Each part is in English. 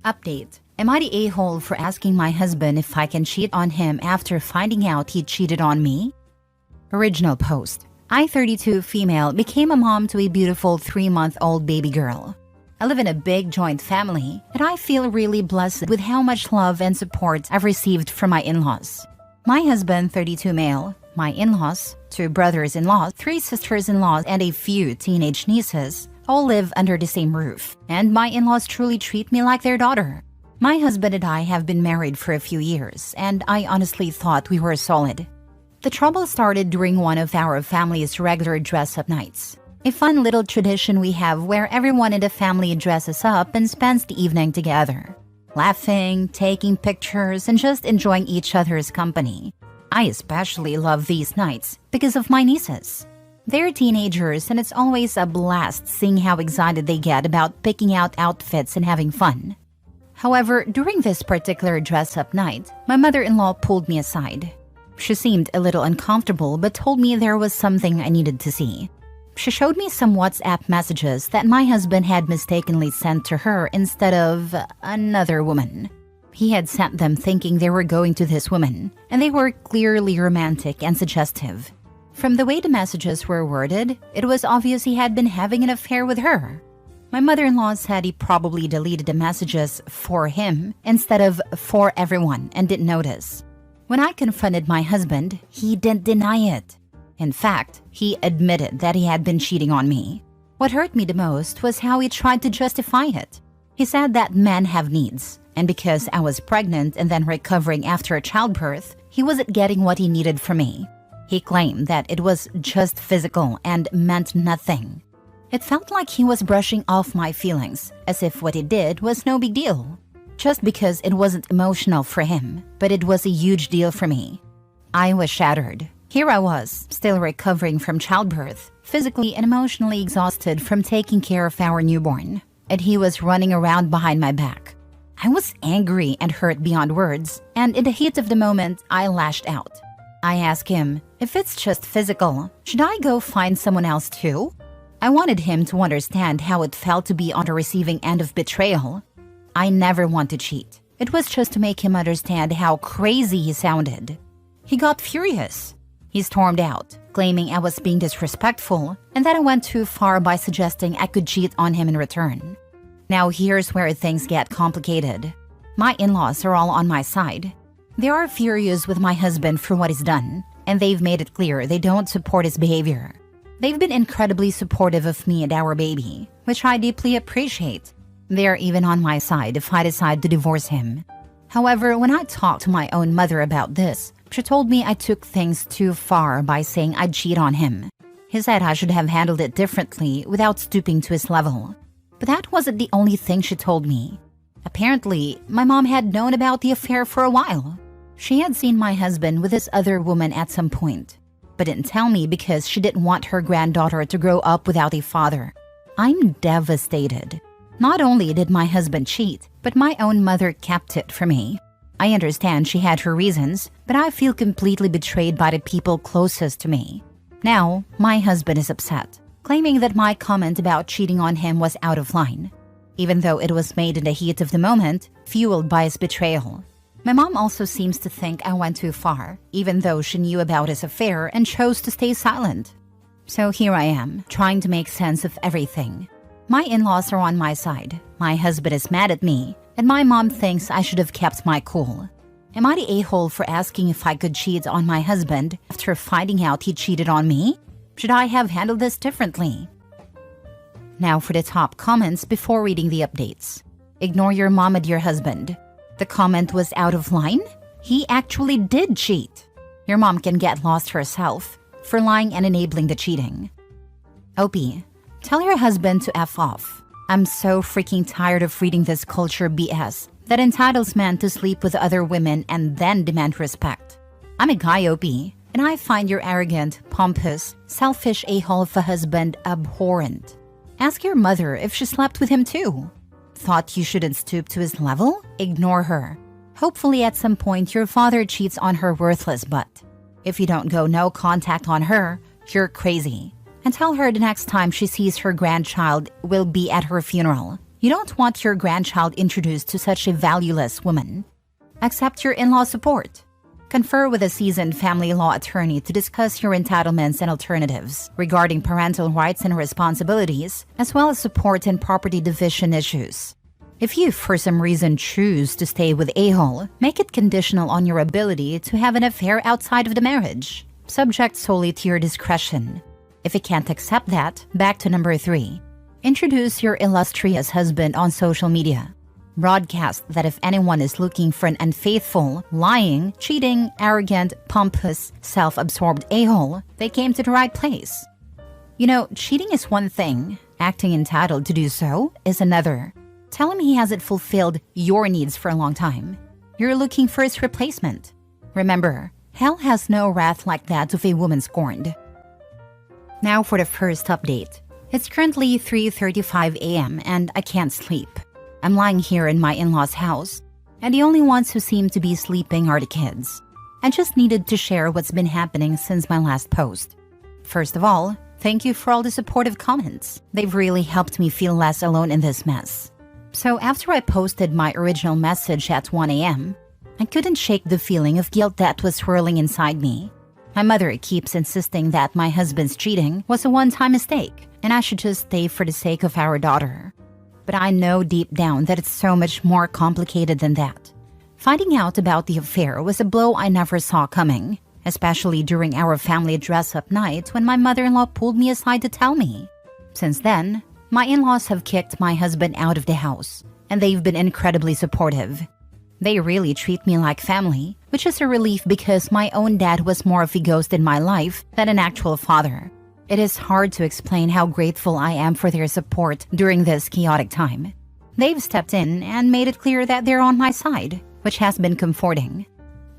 Update. Am I the a-hole for asking my husband if I can cheat on him after finding out he cheated on me? Original post. I, 32 female, became a mom to a beautiful 3-month-old baby girl. I live in a big joint family, and I feel really blessed with how much love and support I've received from my in-laws. My husband, 32 male, my in-laws, 2 brothers-in-law, 3 sisters-in-law, and a few teenage nieces all live under the same roof, and my in-laws truly treat me like their daughter. My husband and I have been married for a few years, and I honestly thought we were solid. The trouble started during one of our family's regular dress-up nights. A fun little tradition we have where everyone in the family dresses up and spends the evening together, laughing, taking pictures, and just enjoying each other's company. I especially love these nights because of my nieces. They're teenagers, and it's always a blast seeing how excited they get about picking out outfits and having fun. However, during this particular dress-up night, my mother-in-law pulled me aside. She seemed a little uncomfortable but told me there was something I needed to see. She showed me some WhatsApp messages that my husband had mistakenly sent to her instead of another woman. He had sent them thinking they were going to this woman, and they were clearly romantic and suggestive. From the way the messages were worded, it was obvious he had been having an affair with her. My mother-in-law said he probably deleted the messages for him instead of for everyone and didn't notice. When I confronted my husband, he didn't deny it. In fact, he admitted that he had been cheating on me. What hurt me the most was how he tried to justify it. He said that men have needs, and because I was pregnant and then recovering after childbirth, he wasn't getting what he needed from me. He claimed that it was just physical and meant nothing. It felt like he was brushing off my feelings, as if what he did was no big deal. Just because it wasn't emotional for him, but it was a huge deal for me. I was shattered. Here I was, still recovering from childbirth, physically and emotionally exhausted from taking care of our newborn, and he was running around behind my back. I was angry and hurt beyond words, and in the heat of the moment, I lashed out. I asked him, if it's just physical, should I go find someone else too? I wanted him to understand how it felt to be on the receiving end of betrayal. I never want to cheat. It was just to make him understand how crazy he sounded. He got furious. He stormed out, claiming I was being disrespectful and that I went too far by suggesting I could cheat on him in return. Now here's where things get complicated. My in-laws are all on my side. They are furious with my husband for what he's done, and they've made it clear they don't support his behavior. They've been incredibly supportive of me and our baby, which I deeply appreciate. They're even on my side if I decide to divorce him. However, when I talked to my own mother about this, she told me I took things too far by saying I'd cheat on him. He said I should have handled it differently without stooping to his level. But that wasn't the only thing she told me. Apparently, my mom had known about the affair for a while. She had seen my husband with this other woman at some point, but didn't tell me because she didn't want her granddaughter to grow up without a father. I'm devastated. Not only did my husband cheat, but my own mother kept it from me. I understand she had her reasons, but I feel completely betrayed by the people closest to me. Now, my husband is upset, claiming that my comment about cheating on him was out of line, even though it was made in the heat of the moment, fueled by his betrayal. My mom also seems to think I went too far, even though she knew about his affair and chose to stay silent. So here I am, trying to make sense of everything. My in-laws are on my side, my husband is mad at me, and my mom thinks I should have kept my cool. Am I the a-hole for asking if I could cheat on my husband after finding out he cheated on me? Should I have handled this differently? Now for the top comments before reading the updates. Ignore your mom and your husband. The comment was out of line? He actually did cheat. Your mom can get lost herself for lying and enabling the cheating. OP, tell your husband to F off. I'm so freaking tired of reading this culture BS that entitles men to sleep with other women and then demand respect. I'm a guy, OP, and I find your arrogant, pompous, selfish a-hole of a husband abhorrent. Ask your mother if she slept with him too. Thought you shouldn't stoop to his level? Ignore her. Hopefully at some point your father cheats on her worthless butt. If you don't go no contact on her, you're crazy. And tell her the next time she sees her grandchild will be at her funeral. You don't want your grandchild introduced to such a valueless woman. Accept your in-law support. Confer with a seasoned family law attorney to discuss your entitlements and alternatives regarding parental rights and responsibilities, as well as support and property division issues. If you, for some reason, choose to stay with a-hole, make it conditional on your ability to have an affair outside of the marriage, subject solely to your discretion. If you can't accept that, back to number 3. Introduce your illustrious husband on social media. Broadcast that if anyone is looking for an unfaithful, lying, cheating, arrogant, pompous, self-absorbed a-hole, they came to the right place. You know, cheating is one thing. Acting entitled to do so is another. Tell him he hasn't fulfilled your needs for a long time. You're looking for his replacement. Remember, hell has no wrath like that of a woman scorned. Now for the first update. It's currently 3:35 a.m. and I can't sleep. I'm lying here in my in-laws' house, and the only ones who seem to be sleeping are the kids. I just needed to share what's been happening since my last post. First of all, thank you for all the supportive comments. They've really helped me feel less alone in this mess. So after I posted my original message at 1 a.m., I couldn't shake the feeling of guilt that was swirling inside me. My mother keeps insisting that my husband's cheating was a one-time mistake, and I should just stay for the sake of our daughter. But I know deep down that it's so much more complicated than that. Finding out about the affair was a blow I never saw coming, especially during our family dress-up night when my mother-in-law pulled me aside to tell me. Since then, my in-laws have kicked my husband out of the house, and they've been incredibly supportive. They really treat me like family, which is a relief because my own dad was more of a ghost in my life than an actual father. It is hard to explain how grateful I am for their support during this chaotic time. They've stepped in and made it clear that they're on my side, which has been comforting.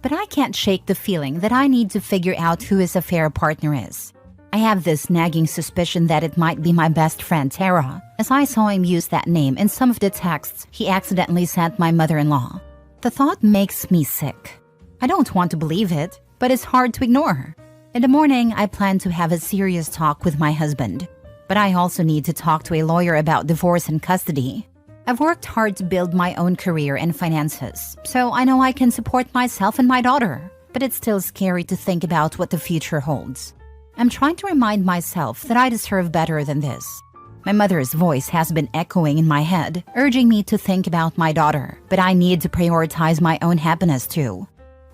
But I can't shake the feeling that I need to figure out who his affair partner is. I have this nagging suspicion that it might be my best friend Tara, as I saw him use that name in some of the texts he accidentally sent my mother-in-law. The thought makes me sick. I don't want to believe it, but it's hard to ignore. In the morning, I plan to have a serious talk with my husband. But I also need to talk to a lawyer about divorce and custody. I've worked hard to build my own career and finances, so I know I can support myself and my daughter. But it's still scary to think about what the future holds. I'm trying to remind myself that I deserve better than this. My mother's voice has been echoing in my head, urging me to think about my daughter, but I need to prioritize my own happiness too.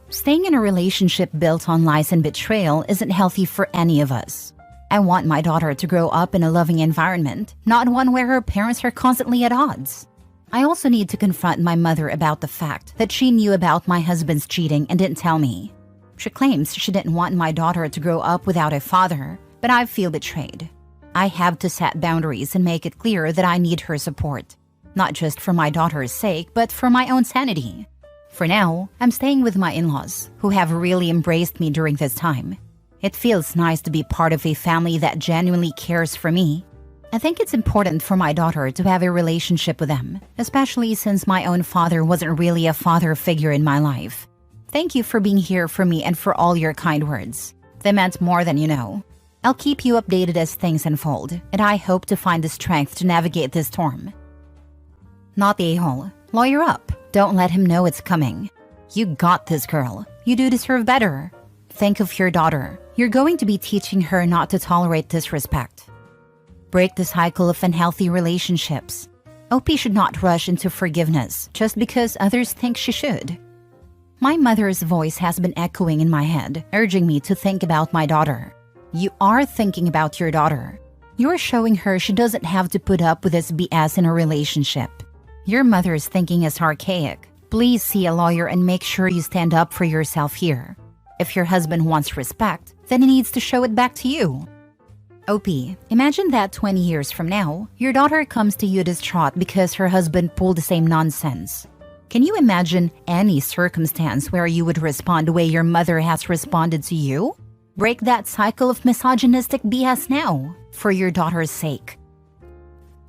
Staying in a relationship built on lies and betrayal isn't healthy for any of us. I want my daughter to grow up in a loving environment, not one where her parents are constantly at odds. I also need to confront my mother about the fact that she knew about my husband's cheating and didn't tell me. She claims she didn't want my daughter to grow up without a father, but I feel betrayed. I have to set boundaries and make it clear that I need her support, not just for my daughter's sake, but for my own sanity. For now, I'm staying with my in-laws, who have really embraced me during this time. It feels nice to be part of a family that genuinely cares for me. I think it's important for my daughter to have a relationship with them, especially since my own father wasn't really a father figure in my life. Thank you for being here for me and for all your kind words. They meant more than you know. I'll keep you updated as things unfold, and I hope to find the strength to navigate this storm. Not the a-hole. Lawyer up. Don't let him know it's coming. You got this, girl. You do deserve better. Think of your daughter. You're going to be teaching her not to tolerate disrespect. Break the cycle of unhealthy relationships. OP should not rush into forgiveness just because others think she should. My mother's voice has been echoing in my head, urging me to think about my daughter. You are thinking about your daughter. You're showing her she doesn't have to put up with this BS in a relationship. Your mother's thinking is archaic. Please see a lawyer and make sure you stand up for yourself here. If your husband wants respect, then he needs to show it back to you. OP, imagine that 20 years from now, your daughter comes to you distraught because her husband pulled the same nonsense. Can you imagine any circumstance where you would respond the way your mother has responded to you? Break that cycle of misogynistic BS now, for your daughter's sake.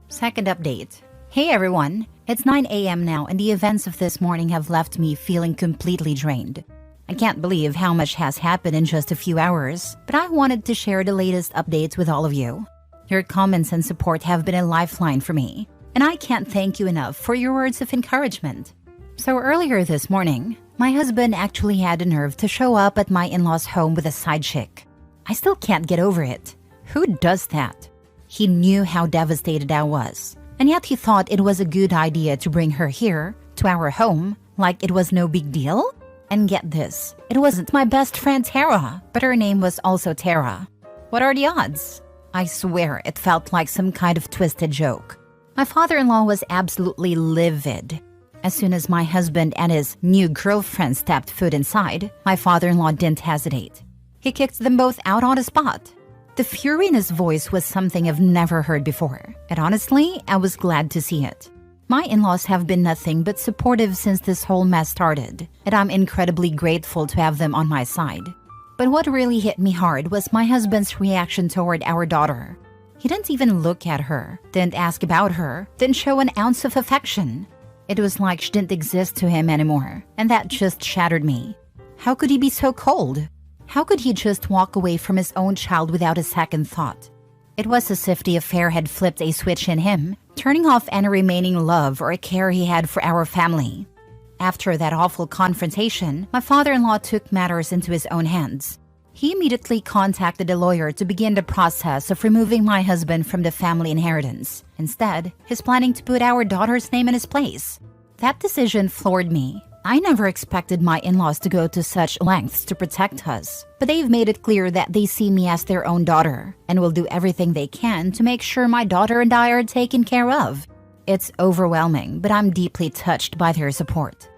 Second update. Hey everyone, it's 9 a.m. now and the events of this morning have left me feeling completely drained. I can't believe how much has happened in just a few hours, but I wanted to share the latest updates with all of you. Your comments and support have been a lifeline for me. and I can't thank you enough for your words of encouragement. So earlier this morning, my husband actually had the nerve to show up at my in-laws' home with a side chick. I still can't get over it. Who does that? He knew how devastated I was, and yet he thought it was a good idea to bring her here, to our home, like it was no big deal? And get this, it wasn't my best friend Tara, but her name was also Tara. What are the odds? I swear it felt like some kind of twisted joke. My father-in-law was absolutely livid. As soon as my husband and his new girlfriend stepped foot inside, my father-in-law didn't hesitate. He kicked them both out on the spot. The fury in his voice was something I've never heard before, and honestly, I was glad to see it. My in-laws have been nothing but supportive since this whole mess started, and I'm incredibly grateful to have them on my side. But what really hit me hard was my husband's reaction toward our daughter. He didn't even look at her, didn't ask about her, didn't show an ounce of affection. It was like she didn't exist to him anymore, and that just shattered me. How could he be so cold? How could he just walk away from his own child without a second thought? It was as if the affair had flipped a switch in him, turning off any remaining love or care he had for our family. After that awful confrontation, my father-in-law took matters into his own hands. He immediately contacted a lawyer to begin the process of removing my husband from the family inheritance. Instead, he's planning to put our daughter's name in his place. That decision floored me. I never expected my in-laws to go to such lengths to protect us, but they've made it clear that they see me as their own daughter and will do everything they can to make sure my daughter and I are taken care of. It's overwhelming, but I'm deeply touched by their support.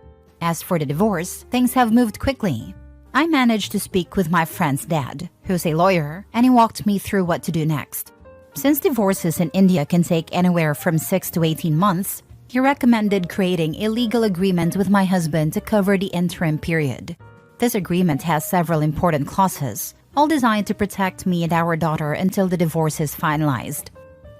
As for the divorce, things have moved quickly. I managed to speak with my friend's dad, who's a lawyer, and he walked me through what to do next. Since divorces in India can take anywhere from 6 to 18 months, he recommended creating a legal agreement with my husband to cover the interim period. This agreement has several important clauses, all designed to protect me and our daughter until the divorce is finalized.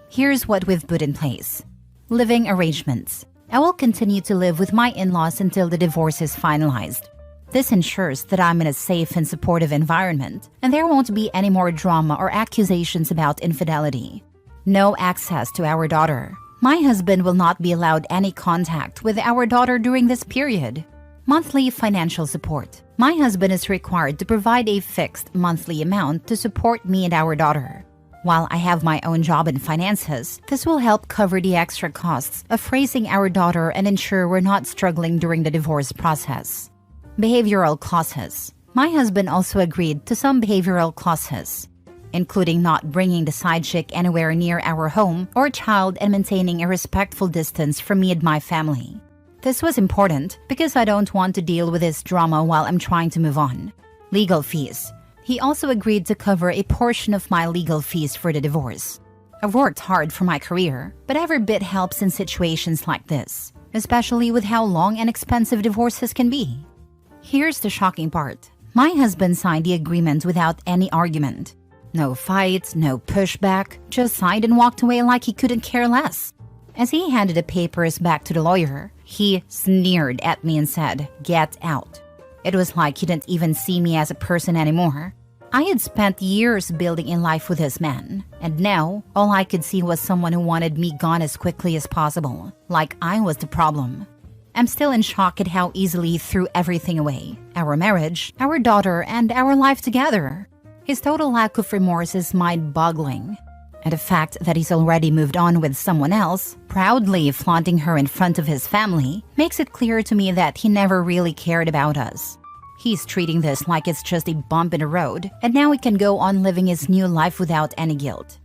Here's what we've put in place. Living arrangements. I will continue to live with my in-laws until the divorce is finalized. This ensures that I'm in a safe and supportive environment, and there won't be any more drama or accusations about infidelity. No access to our daughter. My husband will not be allowed any contact with our daughter during this period. Monthly financial support. My husband is required to provide a fixed monthly amount to support me and our daughter. While I have my own job and finances, this will help cover the extra costs of raising our daughter and ensure we're not struggling during the divorce process. Behavioral clauses. My husband also agreed to some behavioral clauses, including not bringing the side chick anywhere near our home or child and maintaining a respectful distance from me and my family. This was important because I don't want to deal with this drama while I'm trying to move on. Legal fees. He also agreed to cover a portion of my legal fees for the divorce. I've worked hard for my career, but every bit helps in situations like this, especially with how long and expensive divorces can be. Here's the shocking part. My husband signed the agreement without any argument. No fights, no pushback, just signed and walked away like he couldn't care less. As he handed the papers back to the lawyer, he sneered at me and said, "Get out." It was like he didn't even see me as a person anymore. I had spent years building a life with this man, and now all I could see was someone who wanted me gone as quickly as possible, like I was the problem. I'm still in shock at how easily he threw everything away. Our marriage, our daughter, and our life together. His total lack of remorse is mind-boggling. And the fact that he's already moved on with someone else, proudly flaunting her in front of his family, makes it clear to me that he never really cared about us. He's treating this like it's just a bump in the road, and now he can go on living his new life without any guilt.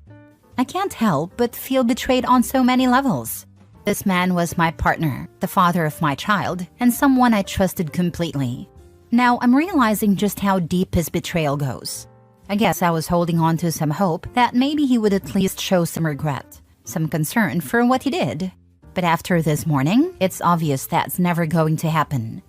I can't help but feel betrayed on so many levels. This man was my partner, the father of my child, and someone I trusted completely. Now I'm realizing just how deep his betrayal goes. I guess I was holding on to some hope that maybe he would at least show some regret, some concern for what he did. But after this morning, it's obvious that's never going to happen.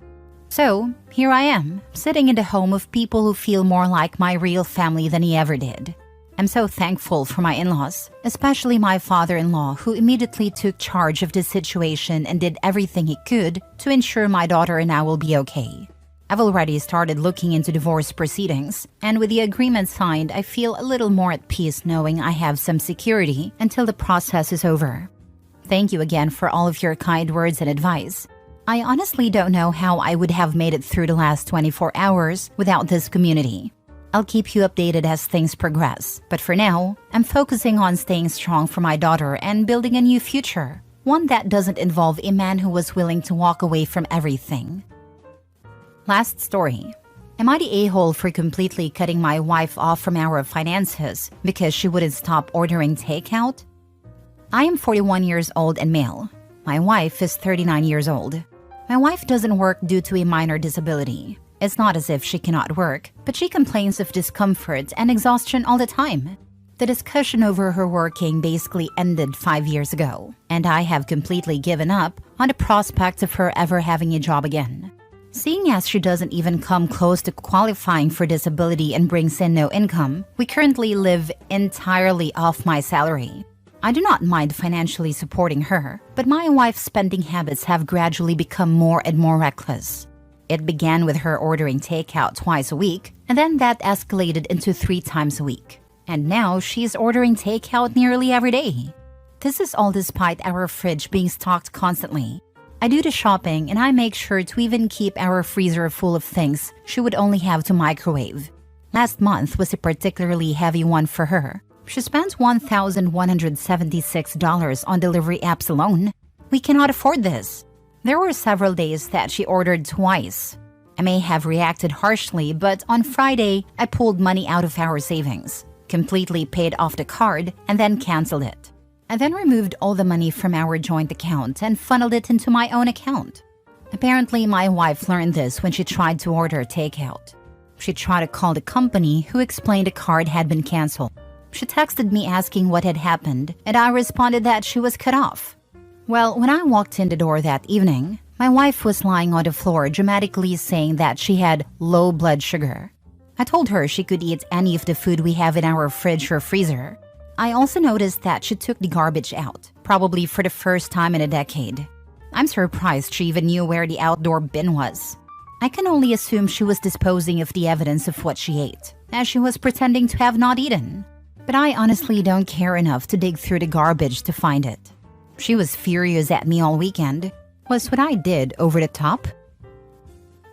So, here I am, sitting in the home of people who feel more like my real family than he ever did. I'm so thankful for my in-laws, especially my father-in-law, who immediately took charge of the situation and did everything he could to ensure my daughter and I will be okay. I've already started looking into divorce proceedings, and with the agreement signed, I feel a little more at peace knowing I have some security until the process is over. Thank you again for all of your kind words and advice. I honestly don't know how I would have made it through the last 24 hours without this community. I'll keep you updated as things progress, but for now, I'm focusing on staying strong for my daughter and building a new future, one that doesn't involve a man who was willing to walk away from everything. Last story. Am I the a-hole for completely cutting my wife off from our finances because she wouldn't stop ordering takeout? I am 41 years old and male. My wife is 39 years old. My wife doesn't work due to a minor disability. It's not as if she cannot work, but she complains of discomfort and exhaustion all the time. The discussion over her working basically ended 5 years ago, and I have completely given up on the prospect of her ever having a job again. Seeing as she doesn't even come close to qualifying for disability and brings in no income, we currently live entirely off my salary. I do not mind financially supporting her, but my wife's spending habits have gradually become more and more reckless. It began with her ordering takeout twice a week, and then that escalated into 3 times a week. And now she's ordering takeout nearly every day. This is all despite our fridge being stocked constantly. I do the shopping and I make sure to even keep our freezer full of things she would only have to microwave. Last month was a particularly heavy one for her. She spent $1,176 on delivery apps alone. We cannot afford this. There were several days that she ordered twice. I may have reacted harshly, but on Friday, I pulled money out of our savings, completely paid off the card, and then canceled it. I then removed all the money from our joint account and funneled it into my own account. Apparently, my wife learned this when she tried to order takeout. She tried to call the company, who explained the card had been canceled. She texted me asking what had happened, and I responded that she was cut off. Well, when I walked in the door that evening, my wife was lying on the floor dramatically saying that she had low blood sugar. I told her she could eat any of the food we have in our fridge or freezer. I also noticed that she took the garbage out, probably for the first time in a decade. I'm surprised she even knew where the outdoor bin was. I can only assume she was disposing of the evidence of what she ate, as she was pretending to have not eaten. But I honestly don't care enough to dig through the garbage to find it. She was furious at me all weekend. Was what I did over the top?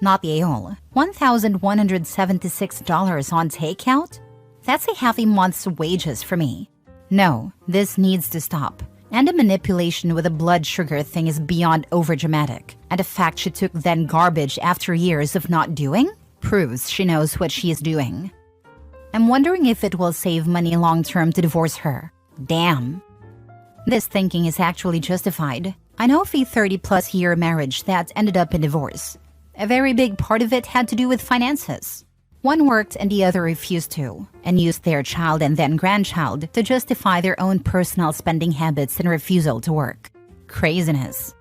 Not the a-hole. $1,176 on takeout? That's a half a month's wages for me. No, this needs to stop. And the manipulation with the blood sugar thing is beyond overdramatic. And the fact she took then garbage after years of not doing proves she knows what she is doing. I'm wondering if it will save money long-term to divorce her. Damn. This thinking is actually justified. I know of a 30-plus year marriage that ended up in divorce. A very big part of it had to do with finances. One worked and the other refused to, and used their child and then grandchild to justify their own personal spending habits and refusal to work. Craziness.